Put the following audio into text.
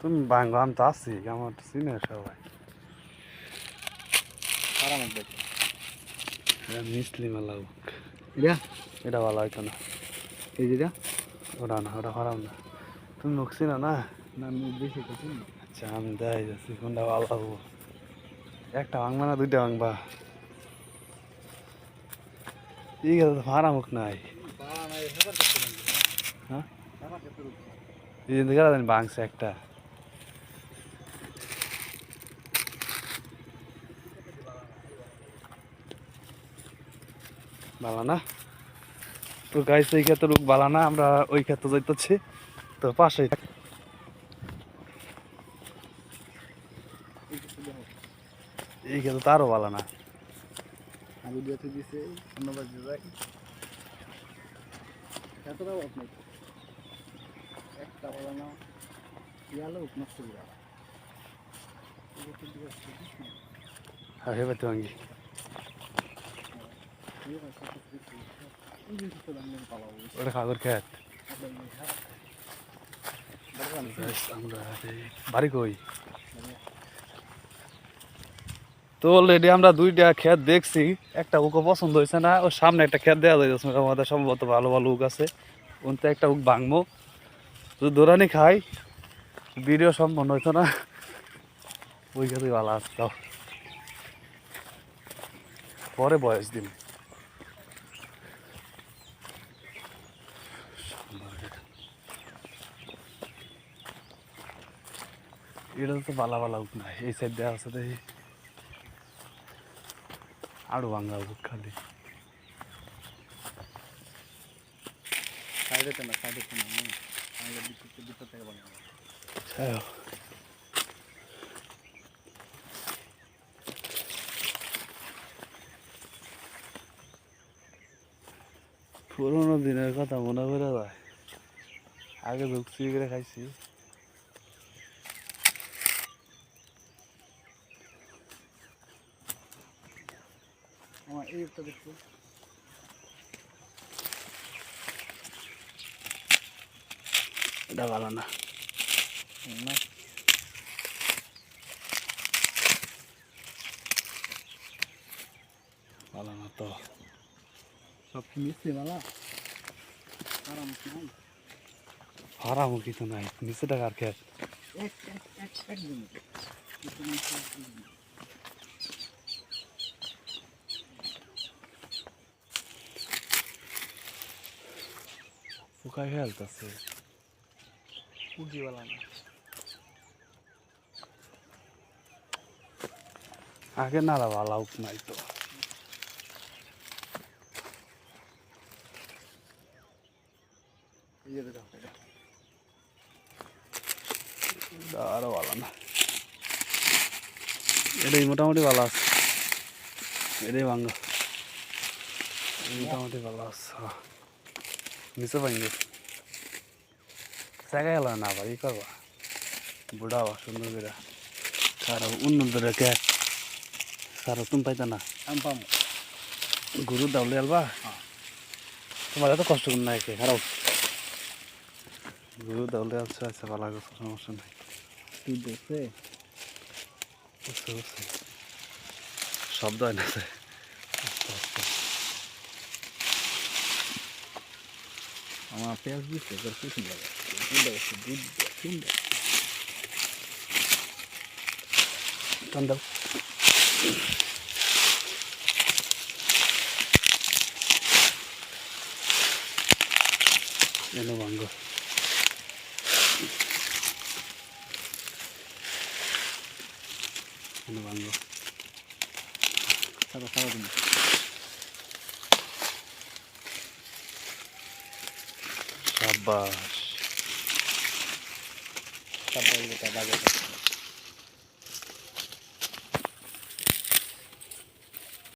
তুমি ভাঙ্গো, আমি তো আছি, আমার চিনে সবাই। মিসলি মালা এটা ভালো হয়তো না, এই যেটা ওটা না, ওটা খারাপ না। তুমি মুখ চিনো না? না মুখ বেশি কথা আচ্ছা, আমি দেখাই যাচ্ছি কোনটা ভালো হবো। একটা ভাঙবা না দুইটা ভাঙবা? এই গেল তো ফারা মুখ নাই। হ্যাঁ, এই জন্য গেল ভাঙছে একটা। ভালো না তো গাইস, এই ক্ষেত্রে রোগ ভালো না, আমরা ওই ক্ষেত্রে যাইতেছি তো পাশেই। এই ক্ষেত্রে তো আরো ভালো না। আলু দিয়ে দিছে ধন্যবাদ যাই এতটা আপনার একটা বলা না ইয়ালো নষ্ট করে হ্যাঁ, হেবে তো ভাঙ্গি। ওটা কাগর খেত আমরা বাড়ি কই তো অলরেডি আমরা দুইটা ক্ষেত দেখছি, একটা উকো পছন্দ হয়েছে না, ওর সামনে একটা ক্ষেত দেওয়া যাইতেছে, আমাদের সম্ভবত ভালো ভালো উক আছে, ওনতে একটা উক ভাঙবো, যদি দৌড়ানি খাই ভিডিও সম্পন্ন হইতো না, ওই ক্ষেত্রে ভালো আছে। তাও পরে বয়স দিন এটা তো ভালো ভালো উক নাই, এই সাইড দেওয়া আছে দেখি আরো ভাঙা উক খালি সাইডে না সাইডে না আমাদের ভিতর থেকে বানানো পুরোনো দিনের কথা মনে করে যায়, আগে ঢুকছি করে খাইছি। আমার এই একটা দেখো এটা ভালো না, না ভালো না তো। সব কি মিশছে মালা আরাম নাই হারামুখী তো নাই, নিচে টাকার খেত। এক এক এক একদম পোকায় খেলতেছে পুঁজিওয়ালা না আগে নালা ভালো উক নাই তো। এই যে দেখো আরো ভালো না, এটাই মোটামুটি ভালো আছে, এটাই ভাঙ্গা মোটামুটি ভালো আছে। নিচে ভাঙ্গে জায়গায় গেল না, আবার ই করবা বুড়া হওয়া সুন্দর করে কারো উন্নত রেখে কারো তুমি পাইতা না আমি পাবো গরু দাউলে আলবা তোমার এত কষ্ট করে না একে খারাপ গরু দাউলে আলছে, আচ্ছা ভালো লাগছে, সমস্যা নাই। তুই দেখছে বুঝতে বুঝছি, শব্দ হয় না আস্তে আস্তে। আমার পেঁয়াজ দিচ্ছে এবার কি সুন্দর সুন্দর দুধ সুন্দর টান দাও এনে ভাঙ্গ এনে ভাঙ্গ সারা সারাদিন সাবাস তারপরে বাজার